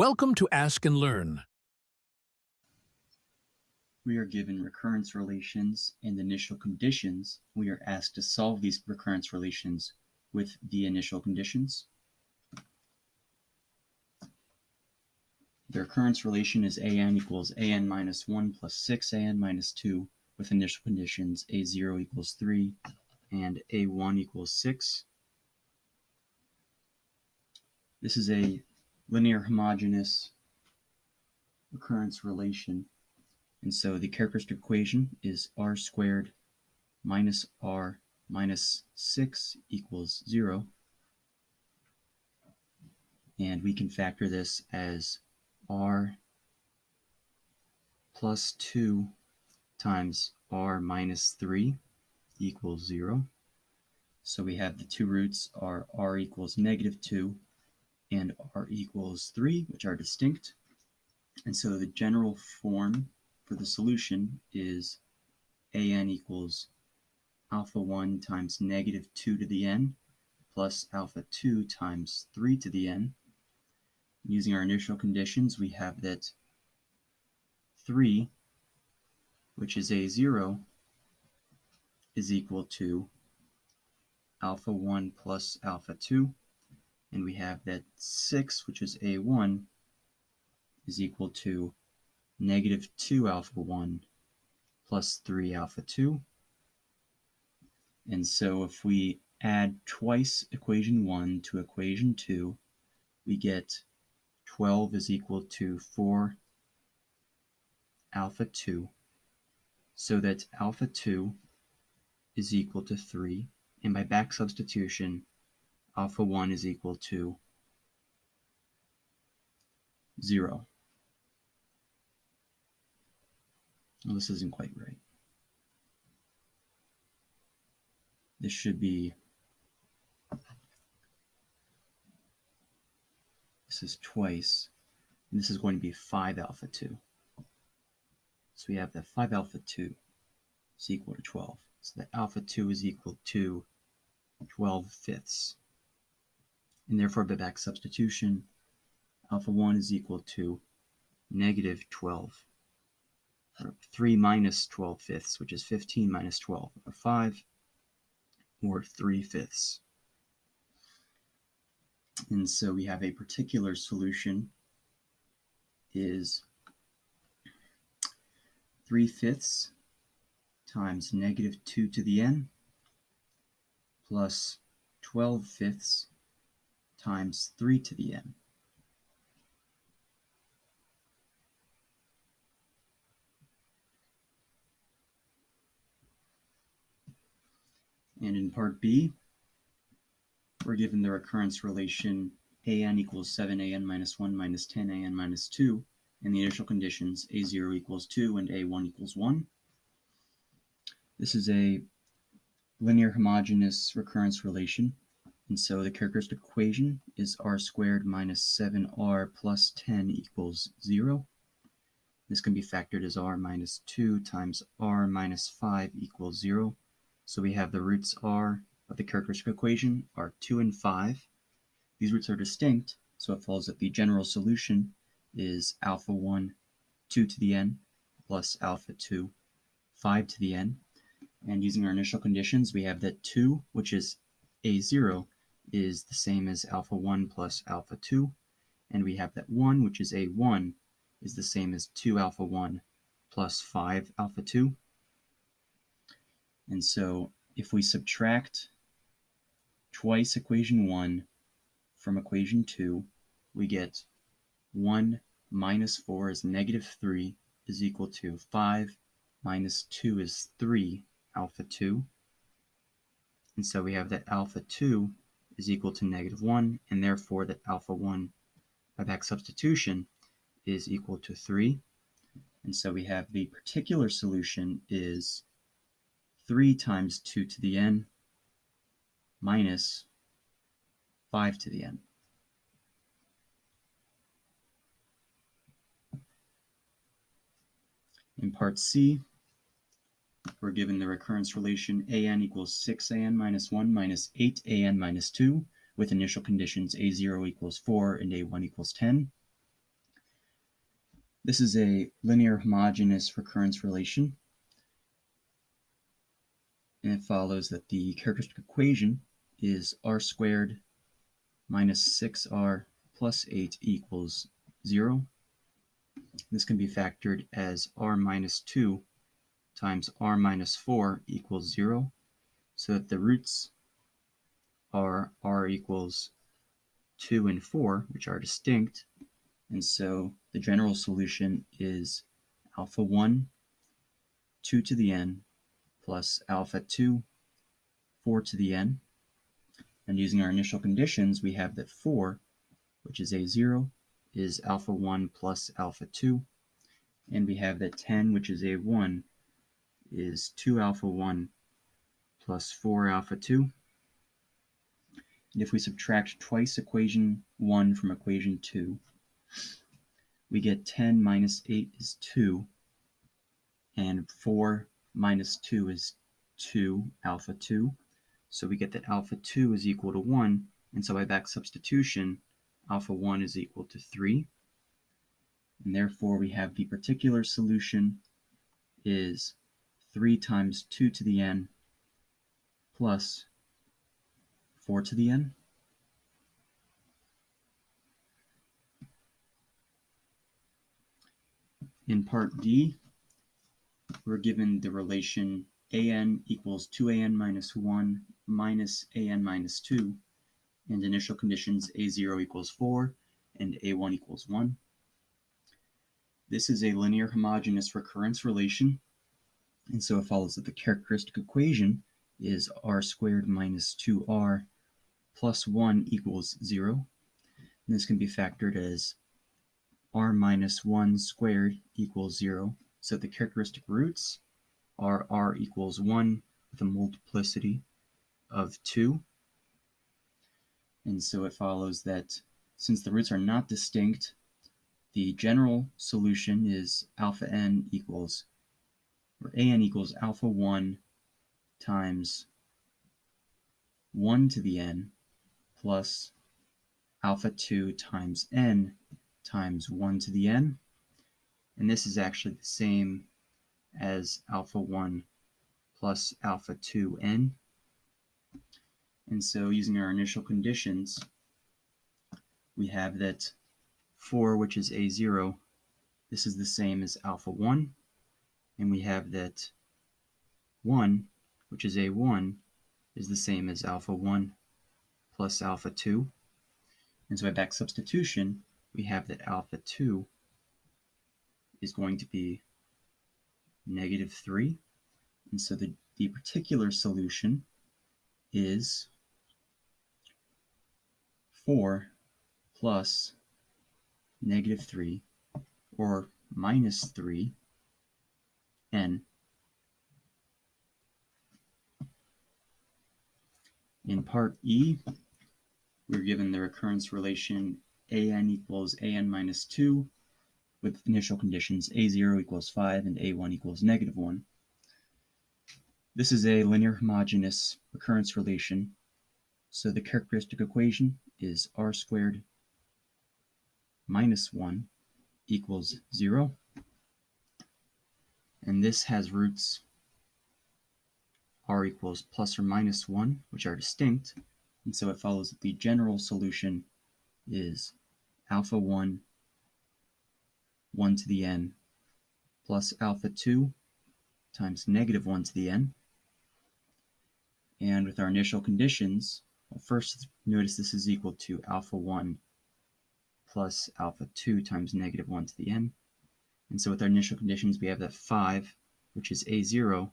Welcome to Ask and Learn. We are given recurrence relations and initial conditions. We are asked to solve these recurrence relations with the initial conditions. The recurrence relation is an equals an minus 1 plus 6an minus 2 with initial conditions a0 equals 3 and a1 equals 6. This is a linear homogeneous recurrence relation. And so the characteristic equation is r squared minus r minus 6 equals 0. And we can factor this as r plus 2 times r minus 3 equals 0. So we have the two roots are r equals negative 2 and r equals 3, which are distinct. And so the general form for the solution is an equals alpha 1 times negative 2 to the n plus alpha 2 times 3 to the n. Using our initial conditions, we have that 3, which is a0, is equal to alpha 1 plus alpha 2, and we have that 6, which is a1, is equal to negative 2 alpha 1 plus 3 alpha 2. And so if we add twice equation 1 to equation 2, we get 12 is equal to 4 alpha 2, so that alpha 2 is equal to 3, and by back substitution, alpha 1 is equal to 0. Well, this isn't quite right. This should be, this is twice, and this is going to be 5 alpha 2. So we have that 5 alpha 2 is equal to 12. So that alpha 2 is equal to 12 fifths. And therefore, by back substitution, alpha 1 is equal to negative 12, or 3 minus 12 fifths, which is 15 minus 12, or 5, or 3 fifths. And so we have a particular solution is 3 fifths times negative 2 to the n plus 12 fifths times 3 to the n. And in part B, we're given the recurrence relation an equals 7an minus 1 minus 10an minus 2, and the initial conditions a0 equals 2 and a1 equals 1. This is a linear homogeneous recurrence relation, and so the characteristic equation is r squared minus 7r plus 10 equals 0. This can be factored as r minus 2 times r minus 5 equals 0. So we have the roots r of the characteristic equation are 2 and 5. These roots are distinct, so it follows that the general solution is alpha 1, 2 to the n, plus alpha 2, 5 to the n. And using our initial conditions, we have that 2, which is a0, is the same as alpha 1 plus alpha 2. And we have that 1, which is a1, is the same as 2 alpha 1 plus 5 alpha 2. And so if we subtract twice equation 1 from equation 2, we get 1 minus 4 is negative 3 is equal to 5 minus 2 is 3 alpha 2. And so we have that alpha 2 is equal to negative 1, and therefore that alpha 1 by back substitution is equal to 3. And so we have the particular solution is 3 times 2 to the n minus 5 to the n. In part C, we're given the recurrence relation an equals 6an minus 1 minus 8an minus 2 with initial conditions a0 equals 4 and a1 equals 10. This is a linear homogeneous recurrence relation, and it follows that the characteristic equation is r squared minus 6r plus 8 equals 0. This can be factored as r minus 2 times r minus 4 equals 0, so that the roots are r equals 2 and 4, which are distinct, and so the general solution is alpha 1, 2 to the n, plus alpha 2, 4 to the n. And using our initial conditions, we have that 4, which is a0, is alpha 1 plus alpha 2, and we have that 10, which is a1, is 2 alpha 1 plus 4 alpha 2. And if we subtract twice equation 1 from equation 2, we get 10 minus 8 is 2, and 4 minus 2 is 2 alpha 2. So we get that alpha 2 is equal to 1, and so by back substitution, alpha 1 is equal to 3. And therefore we have the particular solution is 3 times 2 to the n plus 4 to the n. In part D, we're given the relation an equals 2an minus 1 minus an minus 2, and initial conditions a0 equals 4 and a1 equals 1. This is a linear homogeneous recurrence relation, and so it follows that the characteristic equation is r squared minus 2r plus 1 equals 0. And this can be factored as r minus 1 squared equals 0. So the characteristic roots are r equals 1 with a multiplicity of 2. And so it follows that since the roots are not distinct, the general solution is alpha n equals, or an equals alpha 1 times 1 to the n plus alpha 2 times n times 1 to the n. And this is actually the same as alpha 1 plus alpha 2n. And so using our initial conditions, we have that 4, which is a0, this is the same as alpha 1. And we have that 1, which is a1, is the same as alpha 1 plus alpha 2. And so by back substitution, we have that alpha 2 is going to be negative 3. And so the particular solution is 4 plus negative 3, or minus 3, n. In part E, we're given the recurrence relation an equals an minus 2 with initial conditions a0 equals 5 and a1 equals negative 1. This is a linear homogeneous recurrence relation, so the characteristic equation is r squared minus 1 equals 0. And this has roots r equals plus or minus 1, which are distinct, and so it follows that the general solution is alpha 1, 1 to the n, plus alpha 2 times negative 1 to the n. And with our initial conditions, well, first notice this is equal to alpha 1 plus alpha 2 times negative 1 to the n. And so with our initial conditions, we have that 5, which is a0.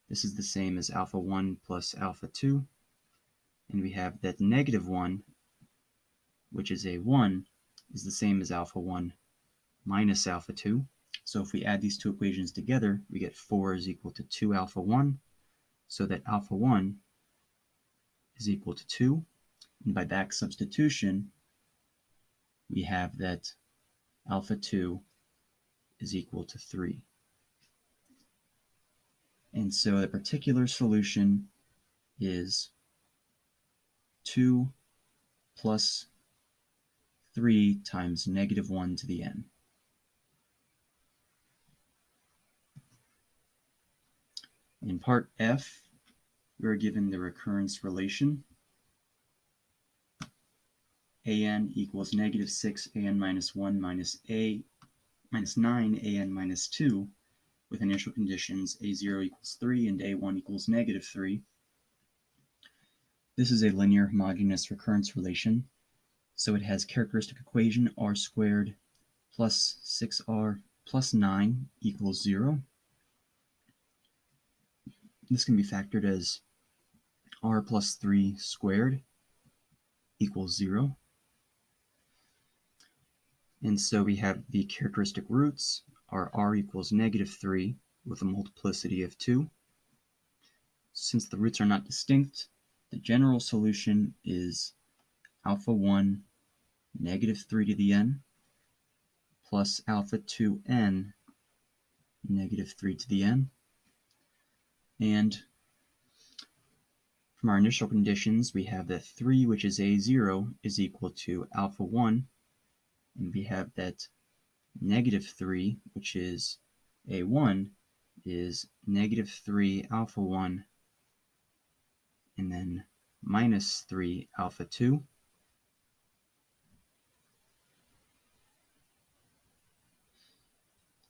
This is the same as alpha 1 plus alpha 2. And we have that negative 1, which is a1, is the same as alpha 1 minus alpha 2. So if we add these two equations together, we get 4 is equal to 2 alpha 1, so that alpha 1 is equal to 2. And by back substitution, we have that alpha 2 is equal to 3. And so the particular solution is 2 plus 3 times negative 1 to the n. In part F, we're given the recurrence relation. an equals negative 6 an minus 1 minus 9 an minus 2 with initial conditions a0 equals 3 and a1 equals negative 3. This is a linear homogeneous recurrence relation, so it has characteristic equation r squared plus 6r plus 9 equals 0. This can be factored as r plus 3 squared equals 0. And so we have the characteristic roots are r equals negative 3 with a multiplicity of 2. Since the roots are not distinct, the general solution is alpha 1 negative 3 to the n plus alpha 2n negative 3 to the n. And from our initial conditions, we have that 3, which is a0, is equal to alpha 1. And we have that negative 3, which is a1, is negative 3 alpha 1, and then minus 3 alpha 2.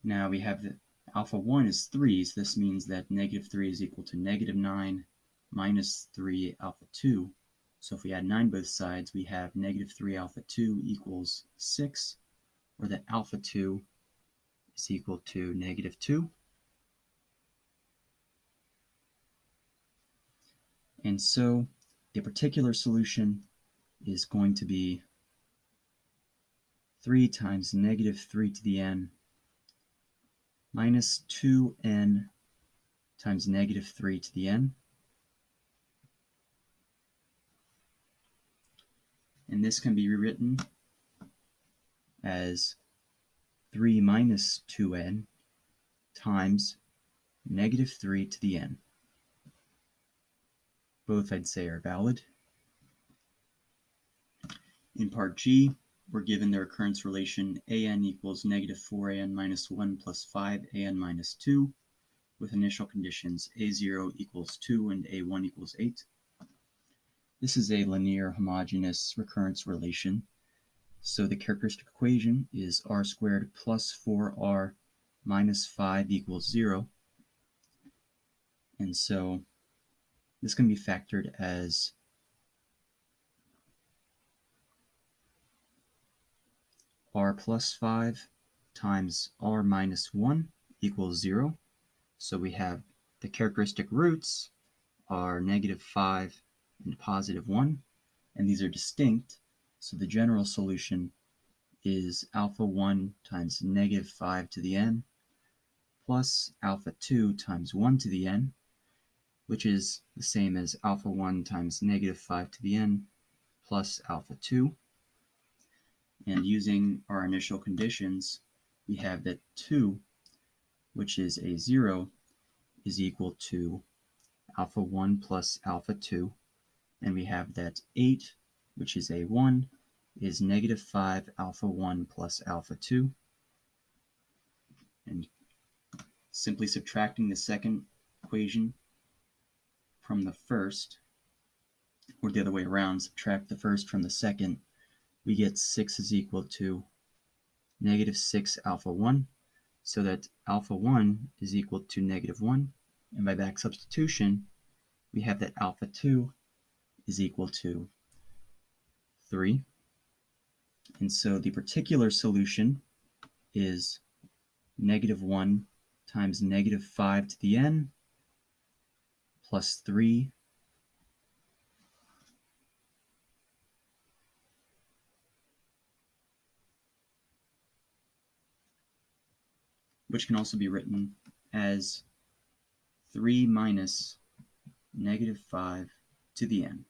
Now we have that alpha 1 is 3, so this means that negative 3 is equal to negative 9 minus 3 alpha 2. So if we add 9 both sides, we have negative 3 alpha 2 equals 6, or that alpha 2 is equal to negative 2. And so the particular solution is going to be 3 times negative 3 to the n minus 2n times negative 3 to the n. And this can be rewritten as 3 minus 2n times negative 3 to the n. Both, I'd say, are valid. In part G, we're given the recurrence relation an equals negative 4an minus 1 plus 5an minus 2 with initial conditions a0 equals 2 and a1 equals 8. This is a linear homogeneous recurrence relation. So the characteristic equation is r squared plus 4r minus 5 equals 0. And so this can be factored as r plus 5 times r minus 1 equals 0. So we have the characteristic roots are negative 5 and positive 1, and these are distinct. So the general solution is alpha 1 times negative 5 to the n plus alpha 2 times 1 to the n, which is the same as alpha 1 times negative 5 to the n plus alpha 2. And using our initial conditions, we have that 2, which is a 0, is equal to alpha 1 plus alpha 2. And we have that 8, which is a 1, is negative 5 alpha 1 plus alpha 2. And simply subtracting the second equation from the first, or the other way around, subtract the first from the second, we get 6 is equal to negative 6 alpha 1, so that alpha 1 is equal to negative 1. And by back substitution, we have that alpha 2 is equal to 3. And so the particular solution is negative 1 times negative 5 to the n plus 3 which can also be written as 3 minus negative 5 to the n.